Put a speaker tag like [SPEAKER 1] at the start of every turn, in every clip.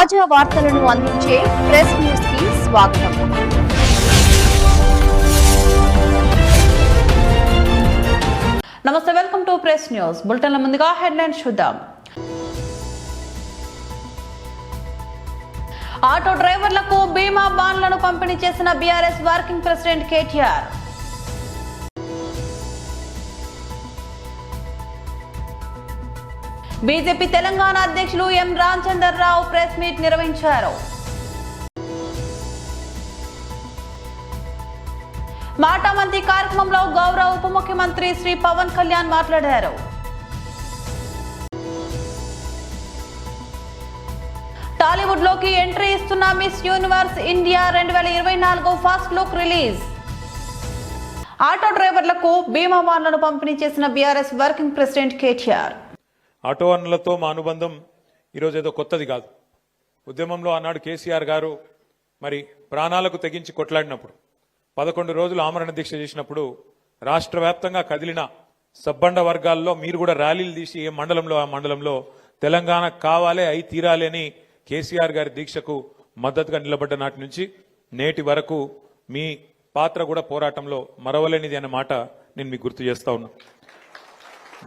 [SPEAKER 1] తాజా వార్తలను అందించే ప్రెస్ న్యూస్ కి స్వాగతం. నమస్తే, వెల్కమ్ టు ప్రెస్ న్యూస్ బులెటిన్ల ముందుగా హెడ్లైన్స్ చూద్దాం. ఆటో డ్రైవర్లకు బీమా బాండ్లను పంపిణీ చేసిన BRS working president KTR. BJP Telangana అధ్యక్షులు ఎం రామచంద్రరావు ప్రెస్ మీట్ నిర్వహించారు. మాట మంత్రి కార్యక్రమంలో గౌరవ ఉప ముఖ్యమంత్రి శ్రీ పవన్ కళ్యాణ్ మాట్లాడారు. టాలీవుడ్ లోకి ఎంట్రీ ఇస్తున్న Miss Universe India 2024 first look release. Auto డ్రైవర్లకు బీమా బాండ్లను పంపిణీ చేసిన BRS working president KTR.
[SPEAKER 2] Auto అన్నలతో మా అనుబంధం ఈరోజు ఏదో కొత్తది కాదు. ఉద్యమంలో ఆనాడు కేసీఆర్ గారు మరి ప్రాణాలకు తెగించి కొట్లాడినప్పుడు 11 రోజులు ఆమరణ దీక్ష చేసినప్పుడు రాష్ట్ర వ్యాప్తంగా కదిలిన సబ్బండ వర్గాల్లో మీరు కూడా ర్యాలీలు తీసి ఏ మండలంలో ఆ మండలంలో తెలంగాణ కావాలే అయి తీరాలి అని కేసీఆర్ గారి దీక్షకు మద్దతుగా నిలబడ్డ నాటి నుంచి నేటి వరకు మీ పాత్ర కూడా పోరాటంలో మరవలేనిది అనే మాట నేను మీకు గుర్తు చేస్తా ఉన్నా.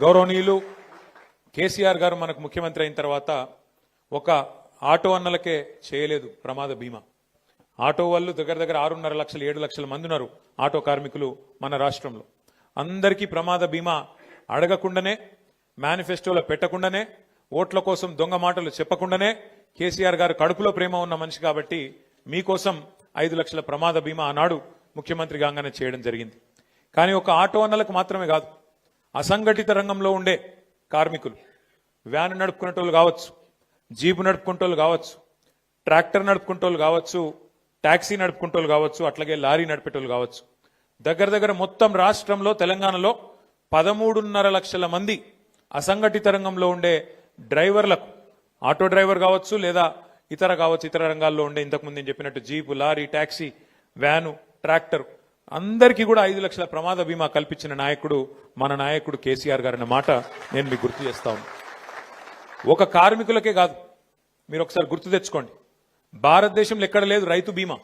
[SPEAKER 2] గౌరవనీయులు కేసీఆర్ గారు మనకు ముఖ్యమంత్రి అయిన తర్వాత ఒక ఆటో అన్నలకే చేయలేదు ప్రమాద బీమా. ఆటో వాళ్ళు దగ్గర 6.5 లక్షలు 7 లక్షల మంది ఉన్నారు ఆటో కార్మికులు మన రాష్ట్రంలో. అందరికీ ప్రమాద బీమా అడగకుండానే, మేనిఫెస్టోలో పెట్టకుండానే, ఓట్ల కోసం దొంగ మాటలు చెప్పకుండానే కేసీఆర్ గారు కడుపులో ప్రేమ ఉన్న మనిషి కాబట్టి మీకోసం 5 లక్షల ప్రమాద బీమా ఆనాడు ముఖ్యమంత్రి కాగానే చేయడం జరిగింది. కానీ ఒక ఆటో అన్నలకు మాత్రమే కాదు, అసంఘటిత రంగంలో ఉండే కార్మికులు, వ్యాన్ నడుపుకునేటోళ్ళు కావచ్చు, జీపు నడుపుకుంటోళ్ళు కావచ్చు, ట్రాక్టర్ నడుపుకుంటోళ్ళు కావచ్చు, ట్యాక్సీ నడుపుకుంటోళ్ళు కావచ్చు, అట్లాగే లారీ నడిపేటోళ్ళు కావచ్చు, దగ్గర మొత్తం రాష్ట్రంలో తెలంగాణలో 13.5 లక్షల మంది అసంఘటిత రంగంలో ఉండే డ్రైవర్లకు, ఆటో డ్రైవర్ కావచ్చు లేదా ఇతర రంగాల్లో ఉండే ఇంతకుముందు నేను చెప్పినట్టు jeep, lorry, taxi, van, tractor అందరికీ కూడా 5 లక్షల ప్రమాద బీమా కల్పించిన నాయకుడు మన నాయకుడు కేసీఆర్ గారు అన్న మాట నేను మీకు గుర్తు చేస్తా ఉన్నా. ఒక కార్మికులకే కాదు, మీరు ఒకసారి గుర్తు తెచ్చుకోండి, భారతదేశంలో ఎక్కడ లేదు రైతు బీమా.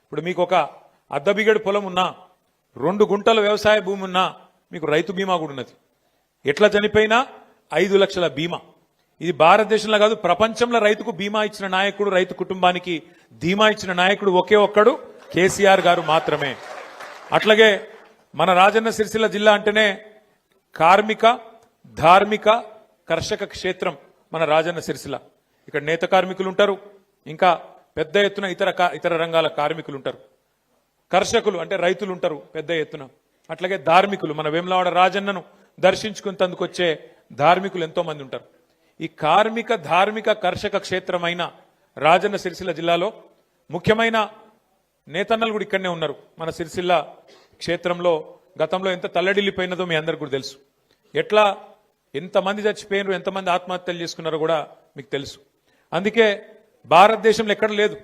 [SPEAKER 2] ఇప్పుడు మీకు ఒక అద్దబిగడు పొలం ఉన్నా, 2 గుంటల వ్యవసాయ భూమి ఉన్నా మీకు రైతు బీమా కూడా ఉన్నది. ఎట్లా చనిపోయినా 5 లక్షల బీమా. ఇది భారతదేశంలో కాదు, ప్రపంచంలో రైతుకు బీమా ఇచ్చిన నాయకుడు, రైతు కుటుంబానికి ధీమా ఇచ్చిన నాయకుడు ఒకే ఒక్కడు కేసీఆర్ గారు మాత్రమే. అట్లాగే మన రాజన్న సిరిసిల్ల జిల్లా అంటేనే కార్మిక, ధార్మిక, కర్షక క్షేత్రం మన రాజన్న సిరిసిల్ల. ఇక్కడ నేత కార్మికులు ఉంటారు, ఇంకా పెద్ద ఎత్తున ఇతర రంగాల కార్మికులు ఉంటారు. కర్షకులు అంటే రైతులు ఉంటారు పెద్ద ఎత్తున. అట్లాగే ధార్మికులు, మన వేములవాడ రాజన్నను దర్శించుకునేందుకు వచ్చే ధార్మికులు ఎంతో మంది ఉంటారు. ఈ కార్మిక, ధార్మిక, కర్షక క్షేత్రమైన రాజన్న సిరిసిల్ల జిల్లాలో ముఖ్యమైన నేతన్నలు కూడా ఇక్కడనే ఉన్నారు. మన సిరిసిల్ల క్షేత్రంలో గతంలో ఎంత తల్లడిల్లిపోయినదో మీ అందరికి కూడా తెలుసు. ఎట్లా ఎంతమంది చచ్చిపోయినారు, ఎంతమంది ఆత్మహత్యలు చేసుకున్నారో కూడా మీకు తెలుసు. అందుకే భారతదేశంలో ఎక్కడ లేదు,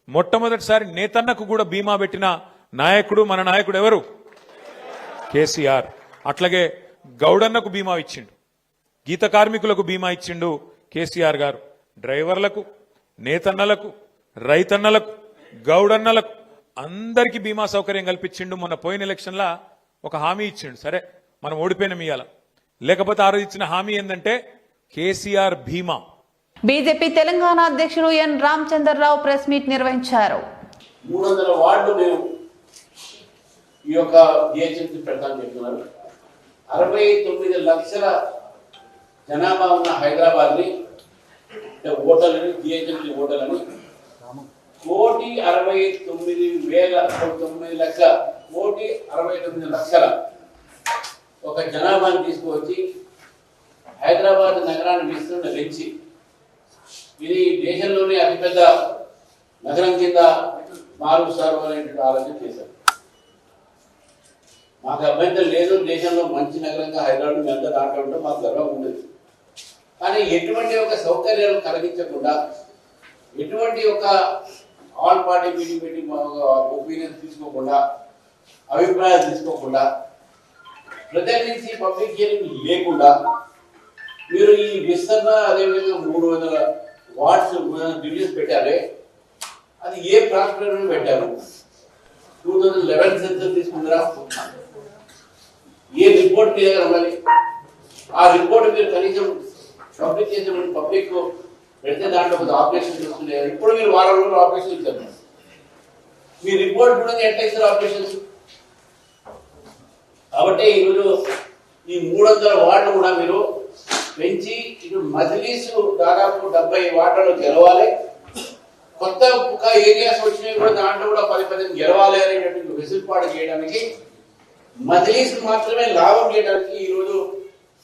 [SPEAKER 2] మొట్టమొదటిసారి నేతన్నకు కూడా బీమా పెట్టిన నాయకుడు మన నాయకుడు ఎవరు? కేసీఆర్. అట్లాగే గౌడన్నకు బీమా ఇచ్చిండు, గీత కార్మికులకు బీమా ఇచ్చిండు కేసీఆర్ గారు. డ్రైవర్లకు, నేతన్నలకు, రైతన్నలకు, గౌడన్నలకు అందరికీ బీమా సౌకర్యం కల్పించిండు. మొన్న పోయిన ఎలక్షన్లా ఒక హామీ ఇచ్చిండు, సరే మనం ఓడిపోయిన ఇయ్యాల, లేకపోతే ఆ రోజు ఇచ్చిన హామీ ఏంటంటే కేసీఆర్ బీమా.
[SPEAKER 1] బీజేపీ తెలంగాణ అధ్యక్షులు ఎన్ రామచంద్రరావు ప్రెస్ మీట్ నిర్వహించారు.
[SPEAKER 3] 300 వార్డులు మేము ఈ యొక్క జిహెచ్ఎంసీ పెడతామని చెప్తున్నారు. 69 లక్షల జనాభా ఉన్న హైదరాబాద్ని ఓటర్లని, జిహెచ్ఎంసీ ఓటర్లని 1,69,9 లక్షల ఒక జనాభాని తీసుకువచ్చి హైదరాబాద్ నగరాన్ని విస్తరణ పెంచి ఇది దేశంలోనే అతిపెద్ద నగరం కింద మారుస్తారు అనేటువంటి ఆలోచన చేశారు. మాకు అభ్యంతరం లేదు, దేశంలో మంచి నగరంగా హైదరాబాద్ మేము అంతా దాంట్లో ఉంటే మాకు గర్వం ఉండదు. కానీ ఎటువంటి ఒక సౌకర్యాలు కలిగించకుండా, ఎటువంటి ఒక ఆల్ పార్టీ మీటింగ్ పెట్టి ఒపీనియన్స్ తీసుకోకుండా, అభిప్రాయాలు తీసుకోకుండా, ప్రజల నుంచి పబ్లిక్ హియరింగ్ లేకుండా మీరు ఈ విస్తరణ అదేవిధంగా 300 వార్డ్స్ డివిజన్స్ పెట్టారే అది ఏ ప్రాస్పెక్ట్ పెట్టారు? 2011 సెన్సస్ తీసుకుంటారా? ఏ రిపోర్ట్ మీ దగ్గర ఉన్నది? ఆ రిపోర్ట్ మీరు కనీసం పబ్లిక్ చేసే పబ్లిక్ పెడితే దాంట్లో కొంత ఆపరేషన్ చూస్తుండే. ఇప్పుడు మీరు వారం రోజులు ఆపరేషన్ ఇచ్చారు. మీ రిపోర్ట్ కూడా ఎట్లా ఇస్తారు ఆపరేషన్స్? కాబట్టి ఈరోజు ఈ 300 వార్డులు కూడా మీరు పెంచి ఇటు మజ్లీస్ దాదాపు 70 వార్డులలో గెలవాలి. కొత్త ఒక ఏరియాస్ వచ్చినాయి కూడా దాంట్లో కూడా 10-15 గెలవాలి అనేటువంటి వెసులుబాటు చేయడానికి మజ్లీస్ మాత్రమే లాభం చేయడానికి ఈరోజు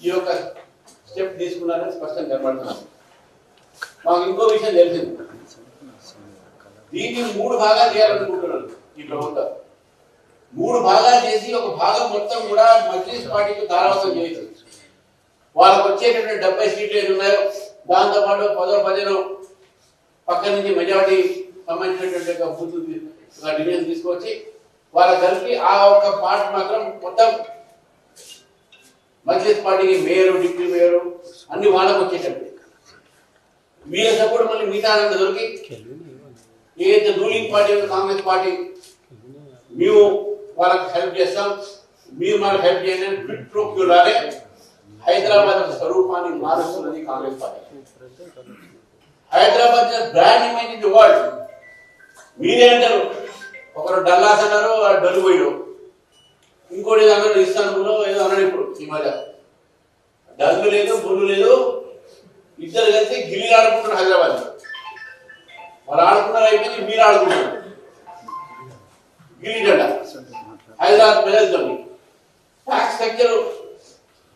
[SPEAKER 3] ఈ యొక్క స్టెప్ తీసుకున్నారని స్పష్టంగా కనబడుతున్నాను. మాకు ఇంకో విషయం తెలిసింది, దీన్ని 3 భాగాలు చేయాలనుకుంటున్నారు ఈ ప్రభుత్వం. 3 భాగాలు చేసి ఒక భాగం మొత్తం కూడా మజ్లీస్ పార్టీకి దారావతం చేయొచ్చు. వాళ్ళకు వచ్చేటటువంటి 70 సీట్లు ఏది ఉన్నాయో దాంతోపాటు 10-15 పక్క నుంచి మెజారిటీ సంబంధించినటువంటి బూత్ డివిజన్ తీసుకొచ్చి వాళ్ళకి కలిపి ఆ ఒక్క పార్ట్ మాత్రం మొత్తం మజ్లీస్ పార్టీకి మేయరు, డిప్యూటీ మేయరు అన్ని వాళ్ళకు వచ్చేటట్టు వీళ్ళ సపోర్ట్ మళ్ళీ మిగతా దొరికి ఏదైతే రూలింగ్ పార్టీ కాంగ్రెస్ పార్టీ మేము వాళ్ళకి హెల్ప్ చేస్తాం, మీరు మనకు హెల్ప్ చేయండి అని ఫిట్ ప్రూఫ్ రాలే. హైదరాబాద్ స్వరూపాన్ని మారుస్తున్నది Congress party. Hyderabad brand image in the world. మీరే అంటారు, ఒకరు డల్లాస్ అన్నారు, డల్లు పోయాడు, ఇంకోటి ఏదో అన్నాడు ఇస్తాన్బుల్లో ఏదో అన్నాడు. ఇప్పుడు ఈ మధ్య డల్లు లేదు, బుల్లు లేదు, ఇద్దరు కలిసి గిల్లి ఆడుకుంటున్నారు హైదరాబాద్. వాళ్ళు ఆడుకున్నారు, అయిపోయింది, మీరు ఆడుకుంటున్నారు గిల్లి డండ. హైదరాబాద్ ప్రజలతో ట్యాక్స్ స్ట్రక్చర్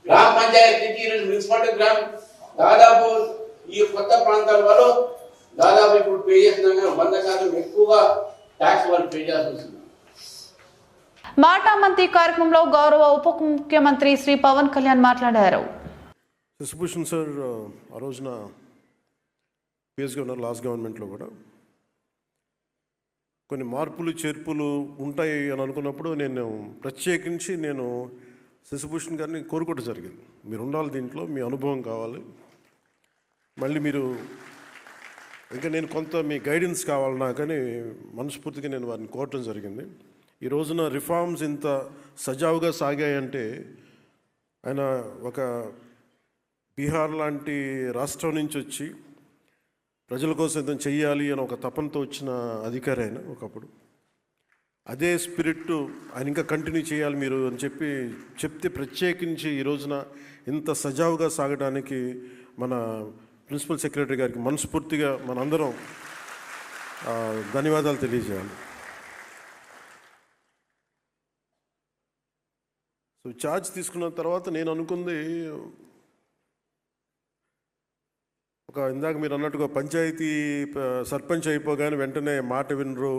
[SPEAKER 3] గ్రామ పంచాయతీ నుంచి మున్సిపాలిటీ గ్రామం దాదాపు ఈ కొత్త ప్రాంతాల వాళ్ళు దాదాపు ఇప్పుడు పే చేస్తున్నా 100% ఎక్కువగా ట్యాక్స్ వాళ్ళు పే చేయాల్సి వస్తుంది.
[SPEAKER 1] మాటామంతి కార్యక్రమంలో గౌరవ ఉప ముఖ్యమంత్రి శ్రీ పవన్ కళ్యాణ్ మాట్లాడారు.
[SPEAKER 4] శశిభూషణ్ సార్ ఆ రోజున పిఎస్గా ఉన్నారు. లాస్ట్ గవర్నమెంట్లో కూడా కొన్ని మార్పులు చేర్పులు ఉంటాయి అని అనుకున్నప్పుడు నేను ప్రత్యేకించి శశిభూషణ్ గారిని కోరుకోవడం జరిగింది. మీరు ఉండాలి దీంట్లో, మీ అనుభవం కావాలి, మళ్ళీ మీరు ఇంకా నేను కొంత మీ గైడెన్స్ కావాలి నాకని మనస్ఫూర్తిగా నేను వారిని కోరటం జరిగింది. ఈ రోజున రిఫార్మ్స్ ఇంత సజావుగా సాగాయంటే ఆయన ఒక బీహార్ లాంటి రాష్ట్రం నుంచి వచ్చి ప్రజల కోసం ఏదైనా చెయ్యాలి అని ఒక తపనతో వచ్చిన అధికారి ఆయన ఒకప్పుడు. అదే స్పిరిట్ ఆయన ఇంకా కంటిన్యూ చేయాలి మీరు అని చెప్తే ప్రత్యేకించి ఈ రోజున ఇంత సజావుగా సాగడానికి మన ప్రిన్సిపల్ సెక్రటరీ గారికి మనస్ఫూర్తిగా మనందరం ధన్యవాదాలు తెలియజేయాలి. సో ఛార్జ్ తీసుకున్న తర్వాత నేను అనుకుంది ఇందాక మీరు అన్నట్టుగా పంచాయతీ సర్పంచ్ అయిపోగానే వెంటనే మాట వినరు,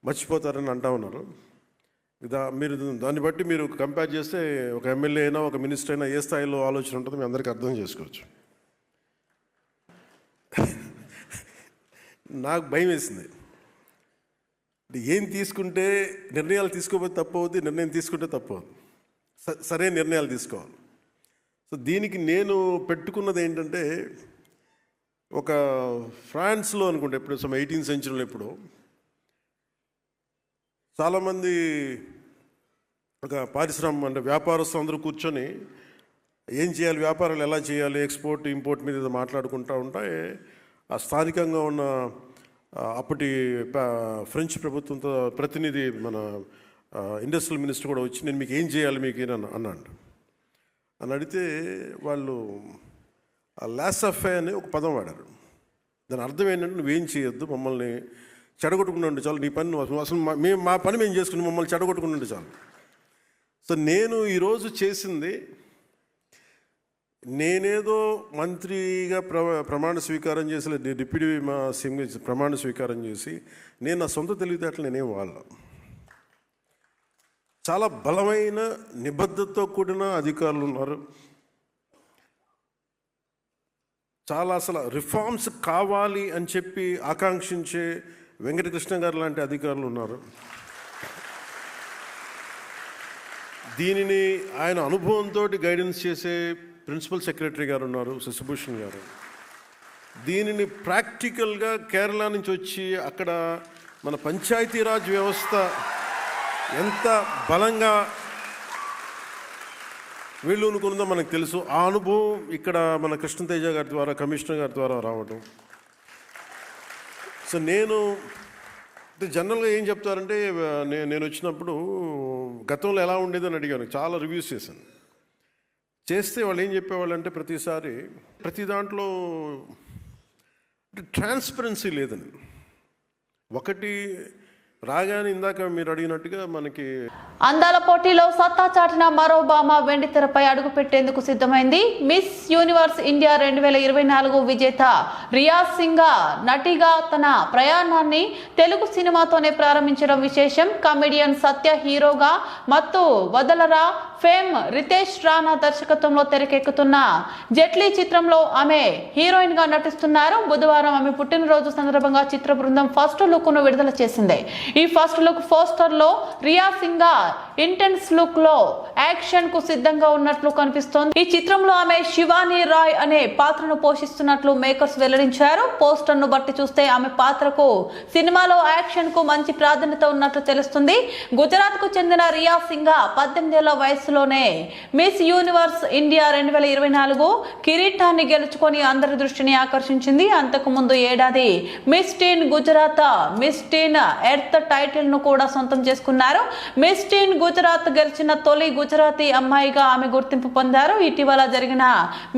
[SPEAKER 4] మర్చిపోతారని అంటా ఉన్నారు. మీరు దాన్ని బట్టి మీరు కంపేర్ చేస్తే ఒక ఎమ్మెల్యే అయినా ఒక మినిస్టర్ అయినా ఏ స్థాయిలో ఆలోచన ఉంటుందో మీ అందరికీ అర్థం చేసుకోవచ్చు. నాకు భయం వేసింది. ఏం తీసుకుంటే నిర్ణయాలు తీసుకోకపోతే తప్పు అవుతుంది, నిర్ణయం తీసుకుంటే తప్పు అవుతుంది, సరైన నిర్ణయాలు తీసుకోవాలి. సో దీనికి నేను పెట్టుకున్నది ఏంటంటే ఒక ఫ్రాన్స్లో అనుకుంటే ఇప్పుడు 18th సెంచరీలో ఇప్పుడు చాలామంది ఒక అంటే వ్యాపారస్తులు అందరూ కూర్చొని ఏం చేయాలి, వ్యాపారాలు ఎలా చేయాలి, ఎక్స్పోర్ట్ ఇంపోర్ట్ మీద మాట్లాడుకుంటూ ఉంటే ఆ స్థానికంగా ఉన్న అప్పటి ఫ్రెంచ్ ప్రభుత్వంతో ప్రతినిధి మన ఇండస్ట్రియల్ మినిస్టర్ కూడా వచ్చి నేను మీకు ఏం చేయాలి మీకు అన్నాడు. అని అడిగితే వాళ్ళు లాసఫే అనే ఒక పదం వాడారు. దాని అర్థం ఏంటంటే నువ్వేం చేయొద్దు, మమ్మల్ని చెడగొట్టుకుని ఉండే చాలు, నీ పని అసలు మా పని మేము చేసుకుని మమ్మల్ని చెడగొట్టుకుని ఉండే చాలు. సో నేను ఈరోజు చేసింది, నేనేదో మంత్రిగా ప్రమాణ స్వీకారం చేసి డిప్యూటీ సీఎం ప్రమాణ స్వీకారం చేసి నేను నా సొంత తెలివితేటలు నేనేం వాళ్ళ చాలా బలమైన నిబద్ధతతో కూడిన అధికారులు ఉన్నారు. చాలా అసలు రిఫార్మ్స్ కావాలి అని చెప్పి ఆకాంక్షించే వెంకటకృష్ణ గారు లాంటి అధికారులు ఉన్నారు. దీనిని ఆయన అనుభవంతో గైడెన్స్ చేసే ప్రిన్సిపల్ సెక్రటరీ గారు ఉన్నారు, శశిభూషణ్ గారు. దీనిని ప్రాక్టికల్గా కేరళ నుంచి వచ్చి అక్కడ మన పంచాయతీరాజ్ వ్యవస్థ ఎంత బలంగా వీళ్ళునుకుందో మనకు తెలుసు. ఆ అనుభవం ఇక్కడ మన కృష్ణతేజ గారి ద్వారా, కమిషనర్ గారి ద్వారా రావడం. సో నేను జనరల్గా ఏం చెప్తారంటే, నేను వచ్చినప్పుడు గతంలో ఎలా ఉండేదని అడిగాను, చాలా రివ్యూస్ చేస్తే వాళ్ళు ఏం చెప్పేవాళ్ళు అంటే, ప్రతి దాంట్లో ట్రాన్స్పరెన్సీ లేదని. ఒకటి రాగానే ఇందాక మీరు అడిగినట్టుగా మనకి
[SPEAKER 1] అందాల పోటీలో సత్తా చాటిన మరో భామ వెండి తెరపై అడుగు పెట్టేందుకు సిద్ధమైంది. మిస్ యూనివర్స్ ఇండియా 2024 విజేత రియా సింగ్ నటిగా తన ప్రయాణాన్ని తెలుగు సినిమాతోనే ప్రారంభించడం విశేషం. కమెడియన్ సత్య హీరోగా, మత్తు వదలరా ఫేమ్ రితేష్ రాణా దర్శకత్వంలో తెరకెక్కుతున్న జెట్లీ చిత్రంలో ఆమె హీరోయిన్ గా నటిస్తున్నారు. బుధవారం ఆమె పుట్టినరోజు సందర్భంగా చిత్ర బృందం ఫస్ట్ లుక్ ను విడుదల చేసింది. ఈ ఫస్ట్ లుక్ పోస్టర్ లో రియా సింగ్ ఇంటెన్స్ లుక్ లో యాక్షన్ కు సిద్ధంగా ఉన్నట్లు కనిపిస్తోంది. ఈ చిత్రంలో ఆమె శివాని రాయ్ అనే పాత్రను పోషిస్తున్నట్లు మేకర్స్ వెల్లడించారు. పోస్టర్ ను బట్టి చూస్తే ఆమె పాత్రకు సినిమాలో యాక్షన్ కు మంచి ప్రాధాన్యత ఉన్నట్లు తెలుస్తుంది. గుజరాత్ కు చెందిన రియా సింగ్ 18 ఏళ్ల వయసులోనే మిస్ యూనివర్స్ ఇండియా 2024 కిరీటాన్ని గెలుచుకొని అందరి దృష్టిని ఆకర్షించింది. అంతకు ముందు ఏడాది మిస్ టీన్ గుజరాత్, మిస్ టీన్ ఎర్త్ టైటిల్ ను కూడా సొంతం చేసుకున్నారు. మిస్ టీన్ గుజరాత్ గెలిచిన తొలి గుజరాతీ అమ్మాయిగా ఆమె గుర్తింపు పొందారు. ఇటీవల జరిగిన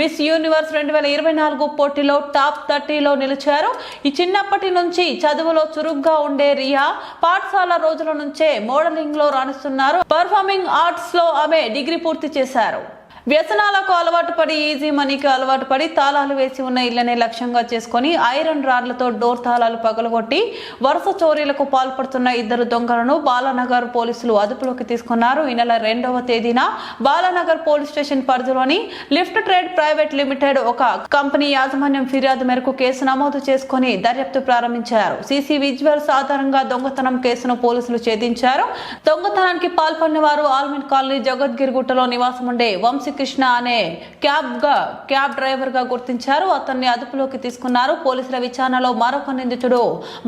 [SPEAKER 1] మిస్ యూనివర్స్ 2024 పోటీలో టాప్ 30లో నిలిచారు. ఈ చిన్నప్పటి నుంచి చదువులో చురుగ్గా ఉండే రియా పాఠశాల రోజుల నుంచే మోడలింగ్ లో రాణిస్తున్నారు. పర్ఫార్మింగ్ ఆర్ట్స్ లో ఆమె డిగ్రీ పూర్తి చేశారు. వ్యసనాలకు అలవాటు పడి, ఈజీ మనీకి అలవాటు పడి, తాళాలు వేసి ఉన్న ఇళ్లనే లక్ష్యంగా చేసుకుని ఐరన్ రాడ్లతో డోర్ తాళాలు పగలగొట్టి వరుస చోరీలకు పాల్పడుతున్న 2 దొంగలను బాలానగర్ పోలీసులు అదుపులోకి తీసుకున్నారు. ఈ నెల 2వ తేదీన బాలానగర్ పోలీస్ స్టేషన్ పరిధిలోని లిఫ్ట్ ట్రేడ్ ప్రైవేట్ లిమిటెడ్ ఒక కంపెనీ యాజమాన్యం ఫిర్యాదు మేరకు కేసు నమోదు చేసుకుని దర్యాప్తు ప్రారంభించారు. సీసీ విజువల్స్ ఆధారంగా దొంగతనం కేసును పోలీసులు ఛేదించారు. దొంగతనానికి పాల్పడిన వారు ఆల్మిన్ కాలనీ జగద్గిరిగుట్టలో నివాసం ఉండే వంశీ కృష్ణ అనే క్యాబ్ డ్రైవర్ గా గుర్తించారు. అతన్ని అదుపులోకి తీసుకున్నారు. పోలీసుల విచారణలో మరొక నిందితుడు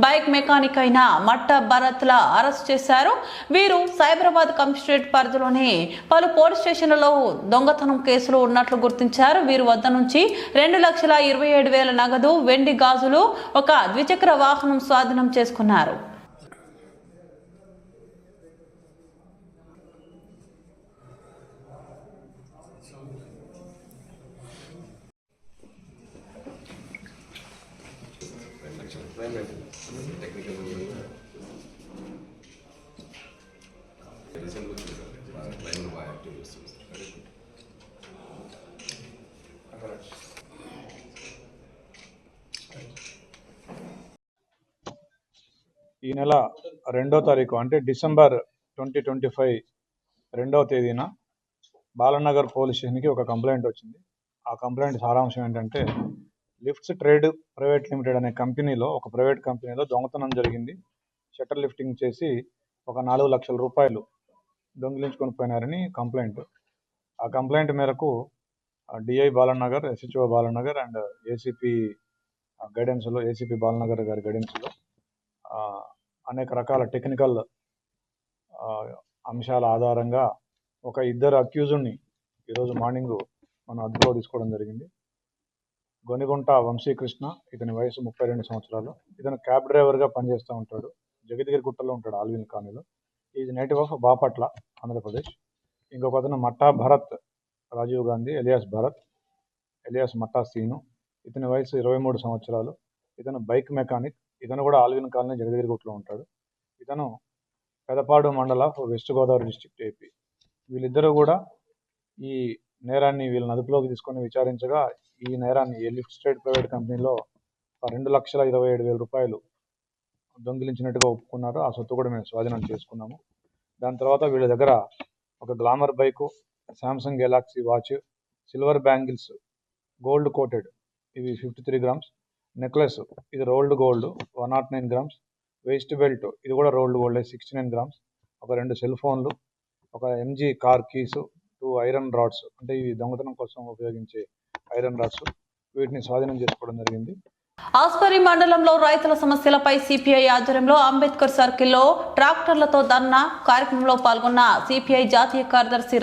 [SPEAKER 1] బైక్ మెకానిక్ అయిన మట్ట భరత్ ల అరెస్ట్ చేశారు. వీరు సైబరాబాద్ కమిషనరేట్ పరిధిలోని పలు పోలీస్ స్టేషన్లలో దొంగతనం కేసులు ఉన్నట్లు గుర్తించారు. వీరి వద్ద నుంచి 2,27,000 నగదు, వెండి గాజులు, ఒక ద్విచక్ర వాహనం స్వాధీనం చేసుకున్నారు.
[SPEAKER 5] ఈ నెల 2వ తారీఖు అంటే డిసెంబర్ 2025 2వ తేదీన బాలనగర్ పోలీస్ స్టేషన్కి ఒక కంప్లైంట్ వచ్చింది. ఆ కంప్లైంట్ సారాంశం ఏంటంటే, లిఫ్ట్స్ ట్రేడ్ ప్రైవేట్ లిమిటెడ్ అనే కంపెనీలో, ఒక ప్రైవేట్ కంపెనీలో దొంగతనం జరిగింది. షట్టర్ లిఫ్టింగ్ చేసి ఒక 4 లక్షల రూపాయలు దొంగిలించుకొని పోయినారని కంప్లైంట్. ఆ కంప్లైంట్ మేరకు DI Balanagar, SHO Balanagar and ACP గైడెన్స్లో, ఏసీపీ బాలనగర్ గారి గైడెన్స్లో అనేక రకాల టెక్నికల్ అంశాల ఆధారంగా ఒక 2 అక్యూజ్డ్ని ఈరోజు మార్నింగ్ మనం అదుపులో తీసుకోవడం జరిగింది. గొనిగుంట వంశీకృష్ణ, ఇతని వయసు 32 సంవత్సరాలు. ఇతను క్యాబ్ డ్రైవర్గా పనిచేస్తూ ఉంటాడు. జగద్గిరిగుట్టలో ఉంటాడు, ఆల్విన్ కాలనీలో. Is native of Bapatla, Andhra Pradesh. ఇంకొక అతను మట్టా భరత్ రాజీవ్ గాంధీ ఎలియాస్ భరత్, ఎలియాస్ మట్టా సీను. ఇతని వయసు 23 సంవత్సరాలు. ఇతను బైక్ మెకానిక్. ఇతను కూడా ఆల్విన్ కాలనీ జగద్గిరిగుట్టలో ఉంటాడు. ఇతను పెదపాడు మండల వెస్ట్ గోదావరి డిస్ట్రిక్ట్, ఏపీ. వీళ్ళిద్దరూ కూడా ఈ నేరాన్ని వీళ్ళని అదుపులోకి తీసుకొని విచారించగా, ఈ నేరాన్ని ఈ లిఫ్ట్ ట్రేడ్ ప్రైవేట్ కంపెనీలో 2,27,000 రూపాయలు దొంగిలించినట్టుగా ఒప్పుకున్నారు. ఆ సొత్తు కూడా మేము స్వాధీనం చేసుకున్నాము. దాని తర్వాత వీళ్ళ దగ్గర ఒక Glamour bike, Samsung Galaxy watch, silver bangles gold coated ఇవి 53 గ్రామ్స్, నెక్లెస్ ఇది rolled gold 109 grams, waist belt ఇది కూడా రోల్డ్ గోల్డ్ 69 గ్రామ్స్, ఒక 2 సెల్ ఫోన్లు, ఒక MG car keys, 2 iron rods, అంటే ఇవి దొంగతనం కోసం ఉపయోగించే ఐరన్ రాడ్స్, వీటిని స్వాధీనం చేసుకోవడం జరిగింది.
[SPEAKER 1] ఆస్పరి మండలంలో రైతుల సమస్యలపై సిపిఐ ఆధ్వర్యంలో అంబేద్కర్ సర్కిల్లో ట్రాక్టర్లతో ధర్నా కార్యక్రమంలో పాల్గొన్న సిపిఐ జాతీయ కార్యదర్శి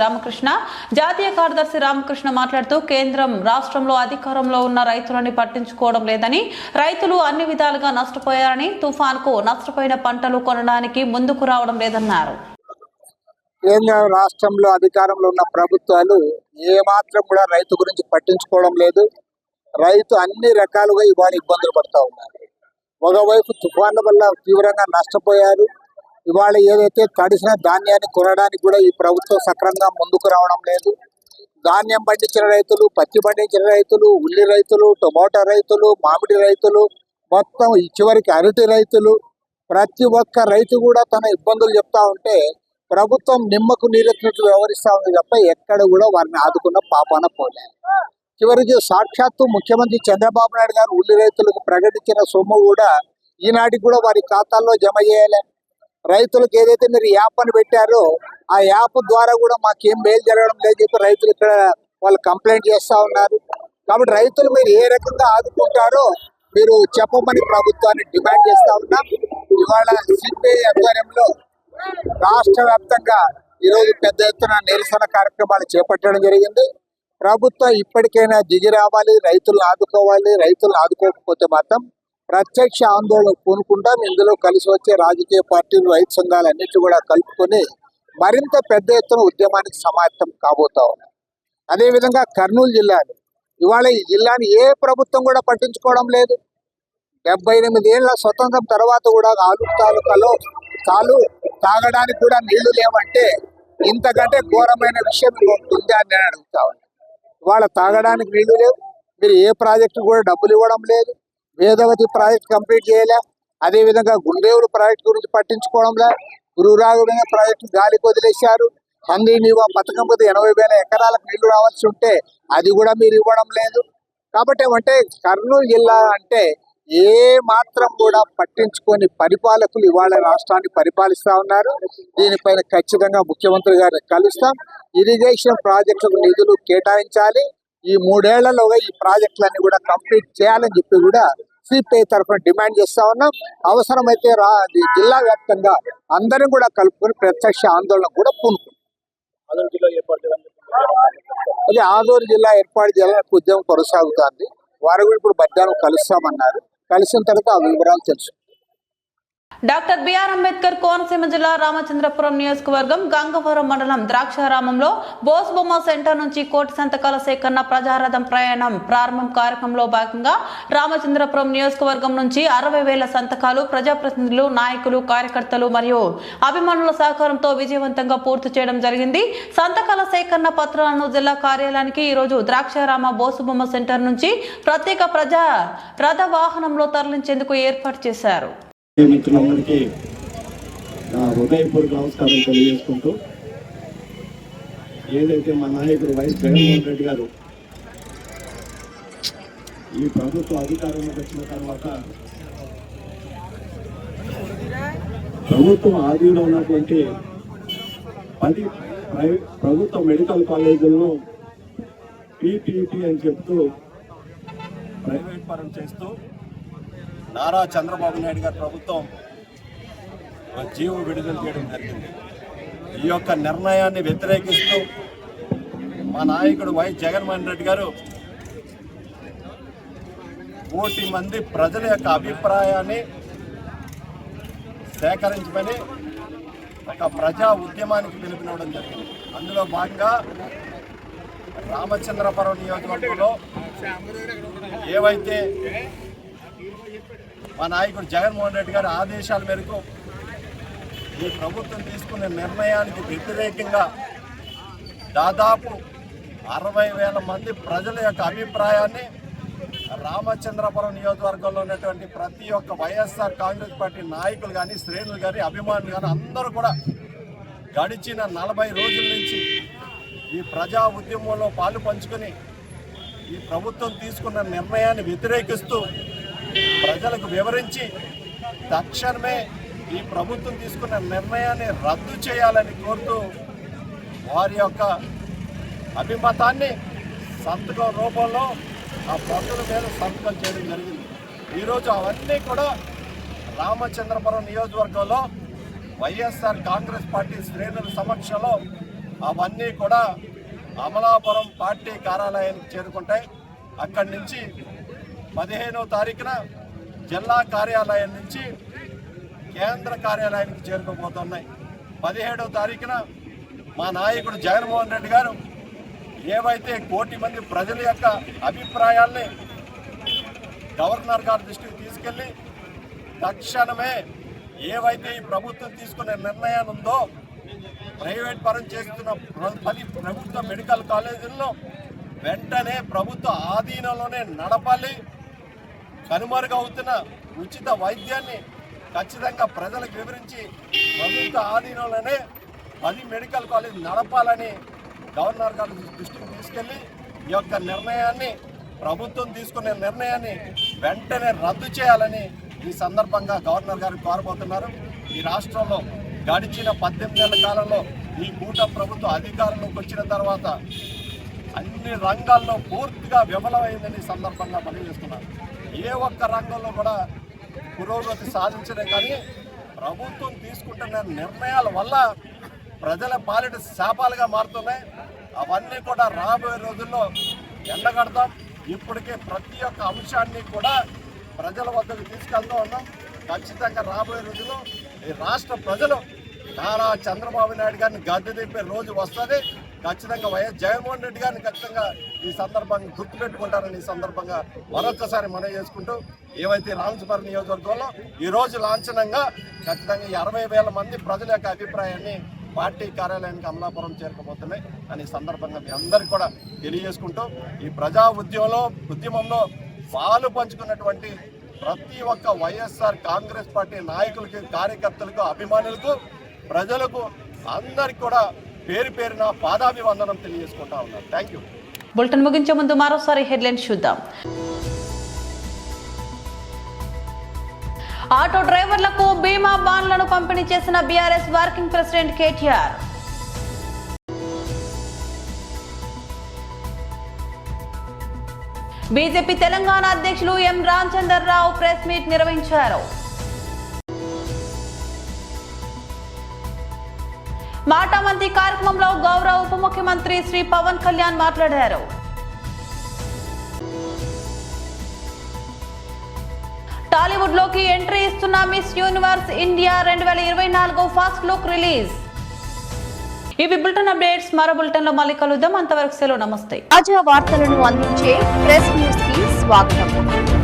[SPEAKER 1] రామకృష్ణ మాట్లాడుతూ కేంద్రం రాష్ట్రంలో అధికారంలో ఉన్న రైతులని పట్టించుకోవడం లేదని, రైతులు అన్ని విధాలుగా నష్టపోయారని, తుఫాన్కు నష్టపోయిన పంటలు కొనడానికి ముందుకు రావడం లేదన్నారు.
[SPEAKER 6] కేంద్ర రాష్ట్రంలో అధికారంలో ఉన్న ప్రభుత్వాలు ఏమాత్రం కూడా రైతు గురించి పట్టించుకోవడం లేదు. రైతు అన్ని రకాలుగా ఇవాళ ఇబ్బందులు పడుతూ ఉన్నారు. ఒకవైపు తుఫాన్ల వల్ల తీవ్రంగా నష్టపోయారు. ఇవాళ ఏదైతే తడిసిన ధాన్యాన్ని కొనడానికి కూడా ఈ ప్రభుత్వం సక్రమంగా ముందుకు రావడం లేదు. ధాన్యం పండించిన రైతులు, పత్తి పండించిన రైతులు, ఉల్లి రైతులు, టొమాటో రైతులు, మామిడి రైతులు, మొత్తం చివరికి అరటి రైతులు, ప్రతి ఒక్క రైతు కూడా తన ఇబ్బందులు చెప్తా ఉంటే ప్రభుత్వం నిమ్మకు నీరెత్తినట్లు వ్యవహరిస్తా ఉంది తప్ప ఎక్కడ కూడా వారిని ఆదుకున్న పాపాన పోలే. చివరికి సాక్షాత్తు ముఖ్యమంత్రి చంద్రబాబు నాయుడు గారు ఉల్లి రైతులకు ప్రకటించిన సొమ్ము కూడా ఈనాటికి కూడా వారి ఖాతాల్లో జమ చేయాలి. రైతులకు ఏదైతే మీరు యాప్ అని పెట్టారో ఆ యాప్ ద్వారా కూడా మాకేం మేలు జరగడం లేదు చెప్పి రైతులు ఇక్కడ వాళ్ళు కంప్లైంట్ చేస్తా ఉన్నారు. కాబట్టి రైతులు మీరు ఏ రకంగా ఆదుకుంటారో మీరు చెప్పమని ప్రభుత్వాన్ని డిమాండ్ చేస్తా ఉన్నాం. ఇవాళ సిపిఐ ఆధ్వర్యంలో రాష్ట్ర వ్యాప్తంగా ఈరోజు పెద్ద ఎత్తున నిరసన కార్యక్రమాలు చేపట్టడం జరిగింది. ప్రభుత్వం ఇప్పటికైనా దిగి రావాలి, రైతులను ఆదుకోవాలి. రైతులను ఆదుకోకపోతే మాత్రం ప్రత్యక్ష ఆందోళన పూనుకుంటాం. ఇందులో కలిసి వచ్చే రాజకీయ పార్టీలు, రైతు సంఘాలన్నిటి కూడా కలుపుకొని మరింత పెద్ద ఎత్తున ఉద్యమానికి సమాయత్తం కాబోతా ఉన్నాయి. అదేవిధంగా కర్నూలు జిల్లాలో ఇవాళ ఈ జిల్లాని ఏ ప్రభుత్వం కూడా పట్టించుకోవడం లేదు. 78 ఏళ్ల స్వతంత్రం తర్వాత కూడా ఆలూరు తాలూకాలో తాగడానికి కూడా నీళ్లు లేవంటే ఇంతకంటే ఘోరమైన విషయం ఉందా అని నేను అడుగుతా ఉన్నాను. ఇవాళ తాగడానికి నీళ్లు లేవు. మీరు ఏ ప్రాజెక్టు కూడా డబ్బులు ఇవ్వడం లేదు. వేదవతి ప్రాజెక్ట్ కంప్లీట్ చేయలే. అదేవిధంగా గుండేవుడు ప్రాజెక్టు గురించి పట్టించుకోవడం లే. గురురాఘవేంద్ర ప్రాజెక్టు గాలికి వదిలేశారు. హందీ నీవా పథకం మీద 80,000 ఎకరాలకు నీళ్లు రావాల్సి ఉంటే అది కూడా మీరు ఇవ్వడం లేదు. కాబట్టి ఏమంటే కర్నూలు జిల్లా అంటే ఏ మాత్రం కూడా పట్టించుకొని పరిపాలకులు ఇవాళ రాష్ట్రాన్ని పరిపాలిస్తా ఉన్నారు. దీనిపైన ఖచ్చితంగా ముఖ్యమంత్రి గారిని కలుస్తాం. ఇరిగేషన్ ప్రాజెక్టులకు నిధులు కేటాయించాలి. ఈ 3 ఏళ్లలోగా ఈ ప్రాజెక్టులన్నీ కూడా కంప్లీట్ చేయాలని చెప్పి కూడా సిపిఐ తరఫున డిమాండ్ చేస్తా ఉన్నాం. అవసరమైతే జిల్లా వ్యాప్తంగా అందరం కూడా కలుపుకొని ప్రత్యక్ష ఆందోళన కూడా పూనుకుంటాం. అదే ఆదూరు జిల్లా ఏర్పాటు చేయాలని ఉద్యమం కొనసాగుతోంది. వారు కూడా ఇప్పుడు మధ్యాహ్నం కలుస్తామన్నారు. కలిసిన తర్వాత ఆ వివరాలు తెలుసు.
[SPEAKER 1] డాక్టర్ బిఆర్ అంబేద్కర్ కోనసీమ జిల్లా రామచంద్రపురం నియోజకవర్గం గంగవరం మండలం ద్రాక్షారామంలో బోస్ బొమ్మ సెంటర్ నుంచి కోటి సంతకాల సేకరణ ప్రజారథం ప్రయాణం ప్రారంభం కార్యక్రమంలో భాగంగా రామచంద్రపురం నియోజకవర్గం నుంచి 60,000 సంతకాలు ప్రజాప్రతినిధులు, నాయకులు, కార్యకర్తలు మరియు అభిమానుల సహకారంతో విజయవంతంగా పూర్తి చేయడం జరిగింది. సంతకాల సేకరణ పత్రాలను జిల్లా కార్యాలయానికి ఈరోజు ద్రాక్షారామ బోసు బొమ్మ సెంటర్ నుంచి ప్రత్యేక ప్రజా రథ వాహనంలో తరలించేందుకు ఏర్పాటు చేశారు.
[SPEAKER 7] మిత్రులందరికీ నా హృదయపూర్వక నమస్కారం తెలియజేసుకుంటూ, ఏదైతే మా నాయకుడు వైఎస్ జగన్మోహన్ రెడ్డి గారు ఈ ప్రభుత్వ అధికారంలోకి వచ్చిన తర్వాత ప్రభుత్వం ఆధీనంలో ఉన్నటువంటి 10 ప్రభుత్వ మెడికల్ కాలేజీలను పీపీటీ అని చెప్తూ ప్రైవేట్ పరం చేస్తూ నారా చంద్రబాబు నాయుడు గారి ప్రభుత్వం జీవో విడుదల చేయడం జరిగింది. ఈ యొక్క నిర్ణయాన్ని వ్యతిరేకిస్తూ మా నాయకుడు వైఎస్ జగన్మోహన్ రెడ్డి గారు 1 కోటి మంది ప్రజల యొక్క అభిప్రాయాన్ని సేకరించమని ఒక ప్రజా ఉద్యమానికి పిలుపునివ్వడం జరిగింది. అందులో భాగంగా రామచంద్రపురం నియోజకవర్గంలో ఏవైతే మా నాయకుడు జగన్మోహన్ రెడ్డి గారి ఆదేశాల మేరకు ఈ ప్రభుత్వం తీసుకునే నిర్ణయానికి వ్యతిరేకంగా దాదాపు 60,000 మంది ప్రజల యొక్క అభిప్రాయాన్ని రామచంద్రపురం నియోజకవర్గంలో ఉన్నటువంటి ప్రతి ఒక్క వైఎస్ఆర్ కాంగ్రెస్ పార్టీ నాయకులు కానీ, శ్రేణులు కానీ, అభిమానులు కానీ అందరూ కూడా గడిచిన 40 రోజుల నుంచి ఈ ప్రజా ఉద్యమంలో పాలు పంచుకొని ఈ ప్రభుత్వం తీసుకున్న నిర్ణయాన్ని వ్యతిరేకిస్తూ ప్రజలకు వివరించి తక్షణమే ఈ ప్రభుత్వం తీసుకున్న నిర్ణయాన్ని రద్దు చేయాలని కోరుతూ వారి యొక్క అభిమతాన్ని సంతకం రూపంలో ఆ పత్రుల మీద సంతకం చేయడం జరిగింది. ఈరోజు అవన్నీ కూడా రామచంద్రపురం నియోజకవర్గంలో వైఎస్ఆర్ కాంగ్రెస్ పార్టీ శ్రేణుల సమక్షంలో అవన్నీ కూడా అమలాపురం పార్టీ కార్యాలయానికి చేరుకుంటాయి. అక్కడి నుంచి 15వ తారీఖున జిల్లా కార్యాలయం నుంచి కేంద్ర కార్యాలయానికి చేరుకోబోతున్నాయి. 17వ తారీఖున మా నాయకుడు జగన్మోహన్ రెడ్డి గారు ఏవైతే 1 కోటి మంది ప్రజల యొక్క అభిప్రాయాల్ని గవర్నర్ గారి దృష్టికి తీసుకెళ్లి తక్షణమే ఏవైతే ఈ ప్రభుత్వం తీసుకునే నిర్ణయాన్ని ఉందో ప్రైవేట్ పరం చేస్తున్న 10 ప్రభుత్వ మెడికల్ కాలేజీల్లో వెంటనే ప్రభుత్వ ఆధీనంలోనే నడపాలి. కనుమరుగవుతున్న ఉచిత వైద్యాన్ని ఖచ్చితంగా ప్రజలకు వివరించి ప్రభుత్వ ఆధీనంలోనే 10 మెడికల్ కాలేజ్ నడపాలని గవర్నర్ గారి దృష్టికి తీసుకెళ్లి ఈ యొక్క నిర్ణయాన్ని, ప్రభుత్వం తీసుకునే నిర్ణయాన్ని వెంటనే రద్దు చేయాలని ఈ సందర్భంగా గవర్నర్ గారు కోరబోతున్నారు. ఈ రాష్ట్రంలో గడిచిన 18 ఏళ్ల కాలంలో ఈ కూటమి ప్రభుత్వం అధికారంలోకి వచ్చిన తర్వాత అన్ని రంగాల్లో పూర్తిగా విఫలమైందని సందర్భంగా తెలియజేస్తున్నారు. ఏ ఒక్క రంగంలో కూడా పురోగతి సాధించడే కానీ ప్రభుత్వం తీసుకుంటున్న నిర్ణయాల వల్ల ప్రజల పాలిట శాపాలుగా మారుతున్నాయి. అవన్నీ కూడా రాబోయే రోజుల్లో ఎండగడతాం. ఇప్పటికే ప్రతి ఒక్క అంశాన్ని కూడా ప్రజల వద్దకు తీసుకెళ్తూ ఉన్నాం. ఖచ్చితంగా రాబోయే రోజుల్లో ఈ రాష్ట్ర ప్రజలు నారా చంద్రబాబు నాయుడు గారిని గద్దె దింపే రోజు వస్తుంది. ఖచ్చితంగా వైఎస్ జగన్మోహన్ రెడ్డి గారిని ఖచ్చితంగా ఈ సందర్భంగా గుర్తుపెట్టుకుంటారని ఈ సందర్భంగా మరొకసారి మనవి చేసుకుంటూ, ఏవైతే రామచంద్రపురం నియోజకవర్గంలో ఈరోజు లాంఛనంగా ఖచ్చితంగా 60,000 మంది ప్రజల యొక్క అభిప్రాయాన్ని పార్టీ కార్యాలయానికి అమలాపురం చేరుకోబోతున్నాయి అని సందర్భంగా మీ అందరికీ కూడా తెలియజేసుకుంటూ, ఈ ప్రజా ఉద్యమంలో పాలు పంచుకున్నటువంటి ప్రతి ఒక్క వైఎస్ఆర్ కాంగ్రెస్ పార్టీ నాయకులకి, కార్యకర్తలకు, అభిమానులకు, ప్రజలకు అందరికి కూడా పేరు పేరున పాదాభివందనం తెలియజేసుకుంటా ఉన్నారు. Thank you.
[SPEAKER 1] బులెటిన్ ముగించే ముందు మరోసారి హెడ్లైన్స్ చూద్దాం. ఆటో డ్రైవర్లకు బీమా బాండ్లను పంపిణీ చేసిన BRS working president KTR. BJP Telangana అధ్యక్షులు ఎం రామచంద్రరావు ప్రెస్ మీట్ నిర్వహించారు. మాటామంతి కార్యక్రమంలో గౌరవ ఉప ముఖ్యమంత్రి శ్రీ పవన్ కళ్యాణ్ మాట్లాడారు. టాలీవుడ్ లోకి ఎంట్రీ ఇస్తున్న Miss Universe India 2024 first look release. ఇవి బులెటిన్ అప్డేట్స్. మరో బులెటిన్ లో మళ్ళీ కలుద్దాం. అంతవరకు సెలవు. నమస్తే.
[SPEAKER 8] తాజా వార్తలను అందించే ప్రెస్ న్యూస్ కి స్వాగతం.